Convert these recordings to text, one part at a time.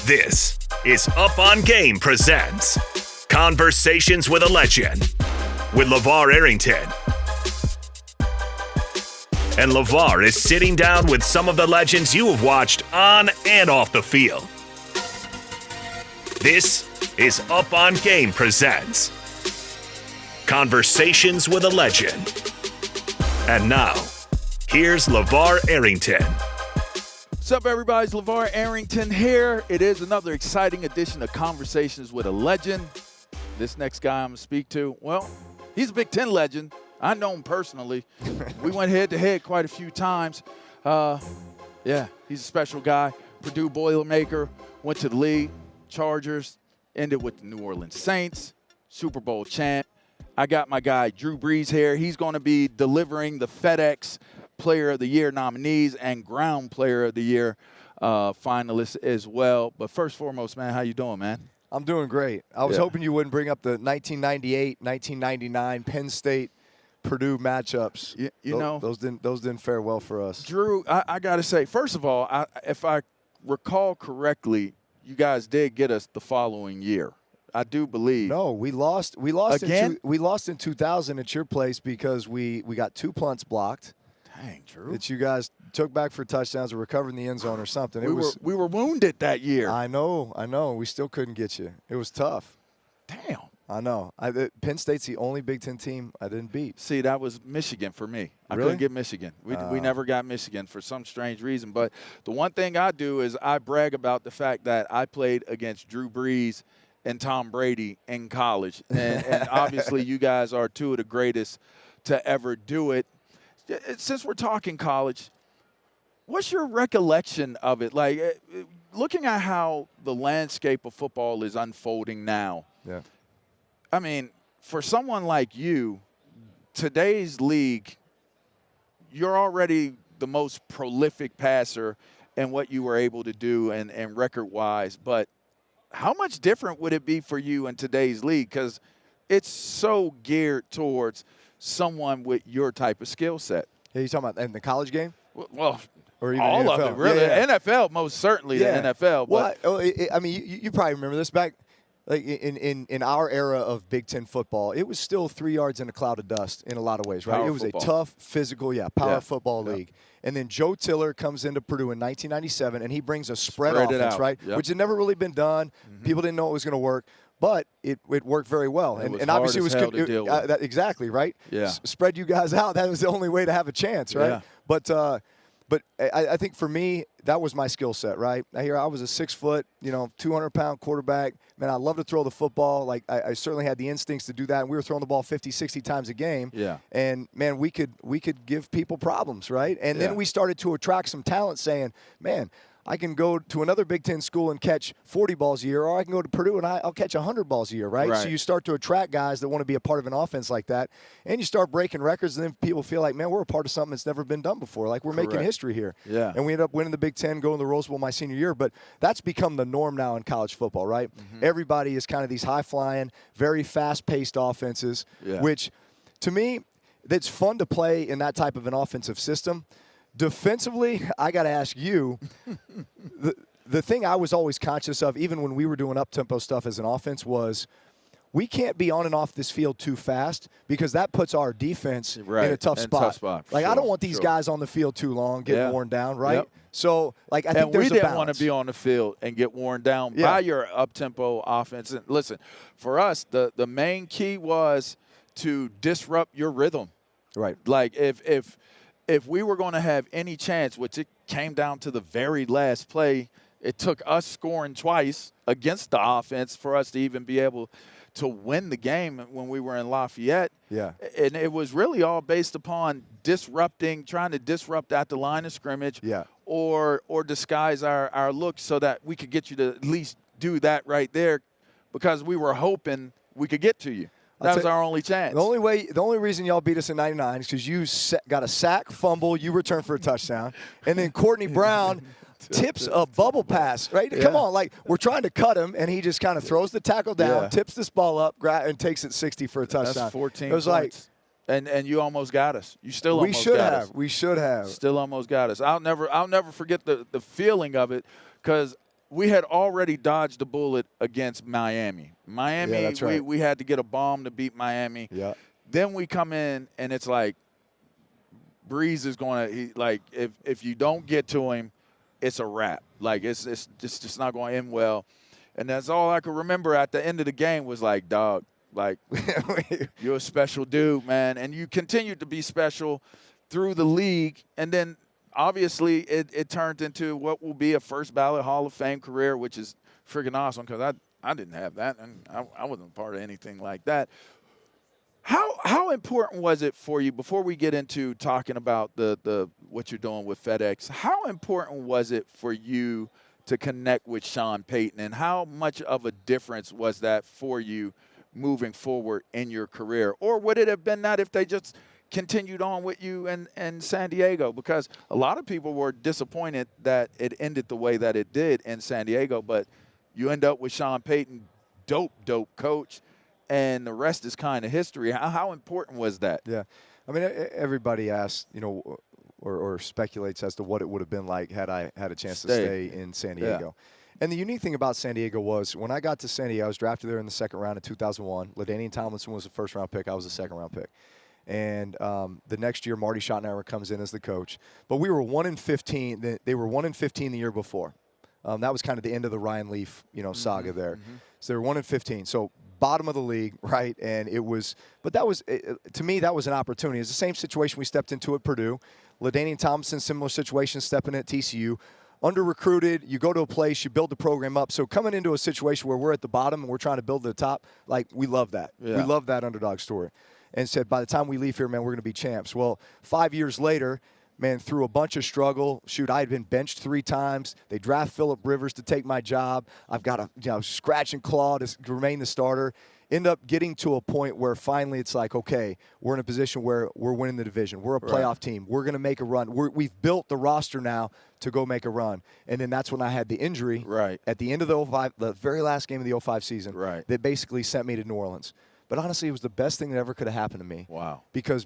This is Up on Game presents Conversations with a Legend with LaVar Arrington. And LaVar is sitting down with some of the legends you have watched on and off the field. This is Up on Game presents Conversations with a Legend. And now, here's LaVar Arrington. What's up, everybody? It's LaVar Arrington here. It is another exciting edition of Conversations with a Legend. This next guy I'm going to speak to, well, he's a Big Ten legend. I know him personally. We went head-to-head quite a few times. Yeah, he's a special guy. Purdue Boilermaker, went to the league, Chargers, ended with the New Orleans Saints, Super Bowl champ. I got my guy Drew Brees here. He's going to be delivering the FedEx Player of the Year nominees and Ground Player of the Year finalists as well. But first and foremost, man, how you doing, man? I'm doing great. I was hoping you wouldn't bring up the 1998, 1999 Penn State Purdue matchups. You know, those didn't fare well for us. Drew, I got to say, first of all, if I recall correctly, you guys did get us the following year. I do believe. No, we lost. We lost again. We lost in 2000 at your place because we got two punts blocked. Dang, Drew. That you guys took back for touchdowns or recovered in the end zone or something. We were wounded that year. I know. We still couldn't get you. It was tough. Damn. I know. Penn State's the only Big Ten team I didn't beat. See, that was Michigan for me. I Really? couldn't get Michigan. We never got Michigan for some strange reason. But the one thing I do is I brag about the fact that I played against Drew Brees and Tom Brady in college. And obviously you guys are two of the greatest to ever do it. Since we're talking college, what's your recollection of it? Like, looking at how the landscape of football is unfolding now. Yeah. I mean, for someone like you, today's league, you're already the most prolific passer in what you were able to do and record-wise. But how much different would it be for you in today's league? Because it's so geared towards someone with your type of skill set. Yeah, you talking about in the college game? Well, or even all NFL? of it, really. Yeah. NFL, most certainly the NFL. Well, I mean, you probably remember this back like in our era of Big Ten football. It was still 3 yards in a cloud of dust in a lot of ways, right? Power It was football. a tough, physical, power football league. And then Joe Tiller comes into Purdue in 1997, and he brings a spread offense, right? Yep. Which had never really been done. Mm-hmm. People didn't know it was going to work. But it worked very well, and obviously it was exactly right. Yeah, spread you guys out. That was the only way to have a chance, right? Yeah. But I think for me that was my skill set, right? I was a 6 foot, 200-pound quarterback. Man, I love to throw the football. Like I certainly had the instincts to do that, and we were throwing the ball 50, 60 times a game. Yeah. And man, we could give people problems, right? And then we started to attract some talent, saying, man, I can go to another Big Ten school and catch 40 balls a year, or I can go to Purdue and I'll catch 100 balls a year, right? So you start to attract guys that want to be a part of an offense like that, and you start breaking records, and then people feel like, man, we're a part of something that's never been done before. Like we're making history here. Yeah. And we ended up winning the Big Ten, going to the Rose Bowl my senior year. But that's become the norm now in college football, right? Mm-hmm. Everybody is kind of these high-flying, very fast-paced offenses, which to me, that's fun to play in that type of an offensive system. Defensively, I got to ask you, the thing I was always conscious of, even when we were doing up-tempo stuff as an offense, was we can't be on and off this field too fast because that puts our defense in a tough spot. Like, I don't want these guys on the field too long, getting worn down, right? Yep. So, like, I think there's a balance. And we didn't want to be on the field and get worn down by your up-tempo offense. And listen, for us, the main key was to disrupt your rhythm. Right. Like, if we were going to have any chance, which it came down to the very last play, it took us scoring twice against the offense for us to even be able to win the game when we were in Lafayette. Yeah. And it was really all based upon trying to disrupt at the line of scrimmage or disguise our looks so that we could get you to at least do that right there because we were hoping we could get to you. That was our only chance. The only reason y'all beat us in 99 is because you got a sack, fumble, you return for a touchdown, and then Courtney Brown tips a bubble pass, right? Yeah. Come on, like we're trying to cut him, and he just kind of throws the tackle down, tips this ball up, and takes it 60 for a touchdown. That's 14 It was points. And you almost got us. You still almost got us. We should have. Still almost got us. I'll never forget the feeling of it because we had already dodged the bullet against Miami. Miami, yeah, that's right. we had to get a bomb to beat Miami. Yeah. Then we come in, and it's like Brees is going to – if you don't get to him, it's a wrap. Like, it's just not going to end well. And that's all I could remember at the end of the game was like, dog, like, you're a special dude, man. And you continued to be special through the league. And then, obviously, it turned into what will be a first ballot Hall of Fame career, which is freaking awesome because I didn't have that, and I wasn't part of anything like that. How important was it for you, before we get into talking about the what you're doing with FedEx, how important was it for you to connect with Sean Payton, and how much of a difference was that for you moving forward in your career? Or would it have been that if they just continued on with you in San Diego? Because a lot of people were disappointed that it ended the way that it did in San Diego, but you end up with Sean Payton, dope coach, and the rest is kind of history. How important was that? Yeah. I mean, everybody asks, or speculates as to what it would have been like had I had a chance to stay in San Diego. Yeah. And the unique thing about San Diego was when I got to San Diego, I was drafted there in the second round in 2001. LaDainian Tomlinson was the first-round pick. I was the second-round pick. And the next year, Marty Schottenheimer comes in as the coach. But we were 1-15. They were 1-15 the year before. That was kind of the end of the Ryan Leaf, saga there. Mm-hmm. So they were 1-15. So bottom of the league, right? And it was, but that was, to me, that was an opportunity. It's the same situation we stepped into at Purdue. LaDainian Tomlinson, similar situation, stepping at TCU. Under-recruited, you go to a place, you build the program up. So coming into a situation where we're at the bottom and we're trying to build to the top, like, we love that. Yeah. We love that underdog story. And said, by the time we leave here, man, we're going to be champs. Well, 5 years later, man, through a bunch of struggle, I had been benched 3 times. They draft Phillip Rivers to take my job. I've got to scratch and claw to remain the starter. End up getting to a point where finally it's like, okay, we're in a position where we're winning the division. We're a playoff team. We're going to make a run. We've built the roster now to go make a run. And then that's when I had the injury at the end of the very last game of the 05 season that basically sent me to New Orleans. But honestly, it was the best thing that ever could have happened to me. Wow. Because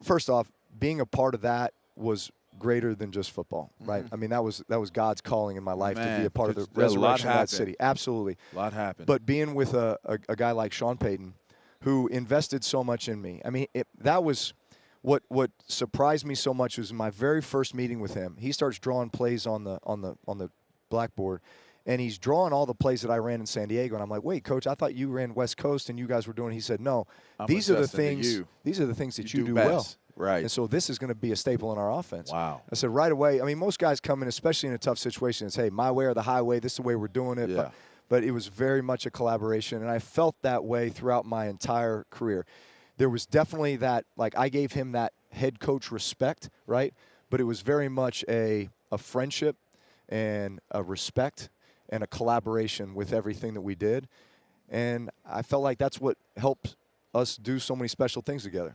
first off, being a part of that was greater than just football, right? Mm-hmm. I mean, that was God's calling in my life to be a part of the resurrection of that city. Absolutely. A lot happened. But being with a guy like Sean Payton, who invested so much in me, I mean, that was what surprised me so much was my very first meeting with him. He starts drawing plays on the blackboard, and he's drawing all the plays that I ran in San Diego. And I'm like, wait, Coach, I thought you ran West Coast and you guys were doing. He said, no, these are the things that you do well. Right. And so this is going to be a staple in our offense. Wow. I said right away, I mean, most guys come in, especially in a tough situation, and say, hey, my way or the highway, this is the way we're doing it. Yeah. But it was very much a collaboration, and I felt that way throughout my entire career. There was definitely that, like, I gave him that head coach respect, right? But it was very much a friendship and a respect and a collaboration with everything that we did. And I felt like that's what helped us do so many special things together.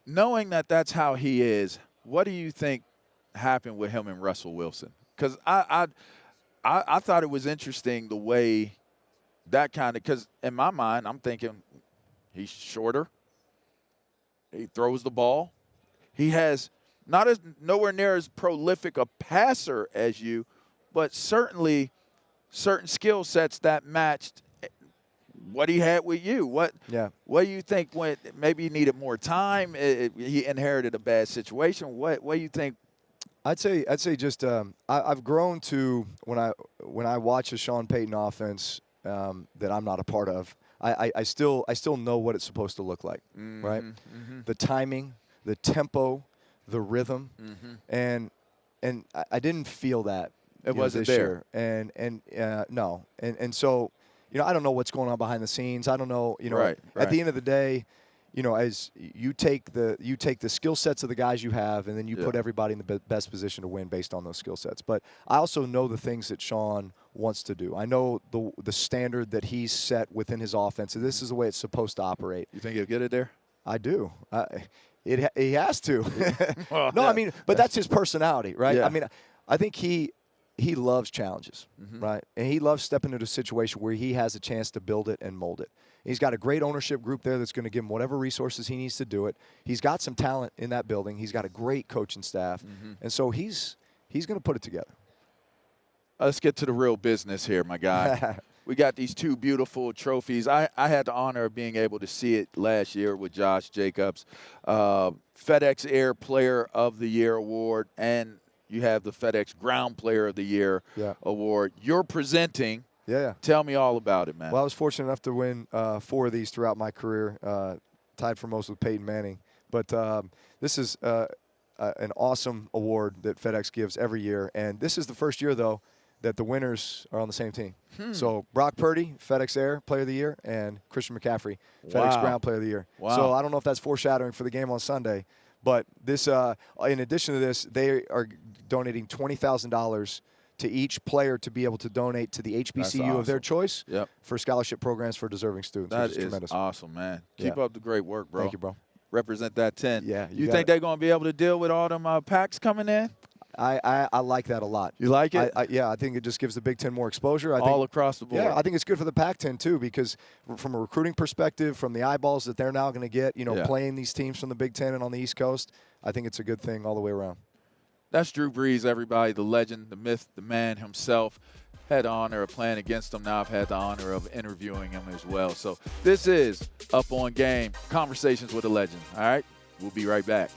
Knowing that that's how he is, what do you think happened with him and Russell Wilson? Because I thought it was interesting the way that kind of – because in my mind, I'm thinking he's shorter. He throws the ball. He has nowhere near as prolific a passer as you, but certainly certain skill sets that matched what he had with you. What do you think when maybe he needed more time? He inherited a bad situation. What do you think? I'd say just I've grown to when I watch a Sean Payton offense that I'm not a part of. I still know what it's supposed to look like, right? Mm-hmm. The timing, the tempo, the rhythm, and I didn't feel that. It wasn't there. No, and so. I don't know what's going on behind the scenes. I don't know, right. At the end of the day, as you take the skill sets of the guys you have, and then you put everybody in the best position to win based on those skill sets. But I also know the things that Sean wants to do. I know the standard that he's set within his offense, and this is the way it's supposed to operate. You think he'll get it there? I do. He has to. Well, no, I mean, but that's his personality, right? Yeah. I mean, I think he loves challenges, right? And he loves stepping into a situation where he has a chance to build it and mold it. He's got a great ownership group there that's going to give him whatever resources he needs to do it. He's got some talent in that building. He's got a great coaching staff. And so he's going to put it together. Let's get to the real business here, my guy. We got these two beautiful trophies. I had the honor of being able to see it last year with Josh Jacobs. FedEx Air Player of the Year award, and you have the FedEx Ground Player of the Year award. You're presenting. Yeah. Tell me all about it, man. Well, I was fortunate enough to win 4 of these throughout my career, tied for most with Peyton Manning. But this is an awesome award that FedEx gives every year. And this is the first year, though, that the winners are on the same team. So Brock Purdy, FedEx Air Player of the Year, and Christian McCaffrey, FedEx Ground Player of the Year. Wow. So I don't know if that's foreshadowing for the game on Sunday. But this, in addition to this, they are donating $20,000 to each player to be able to donate to the HBCU of their choice for scholarship programs for deserving students. That is is tremendous. Awesome, man. Keep up the great work, bro. Thank you, bro. Represent that 10. Yeah. You think they're going to be able to deal with all them packs coming in? I like that a lot. You like it? Yeah, I think it just gives the Big Ten more exposure. I all think, across the board. Yeah, I think it's good for the Pac-10 too, because from a recruiting perspective, from the eyeballs that they're now going to get, playing these teams from the Big Ten and on the East Coast, I think it's a good thing all the way around. That's Drew Brees, everybody, the legend, the myth, the man himself. Had the honor of playing against him. Now I've had the honor of interviewing him as well. So this is Up on Game, Conversations with a Legend. All right? We'll be right back.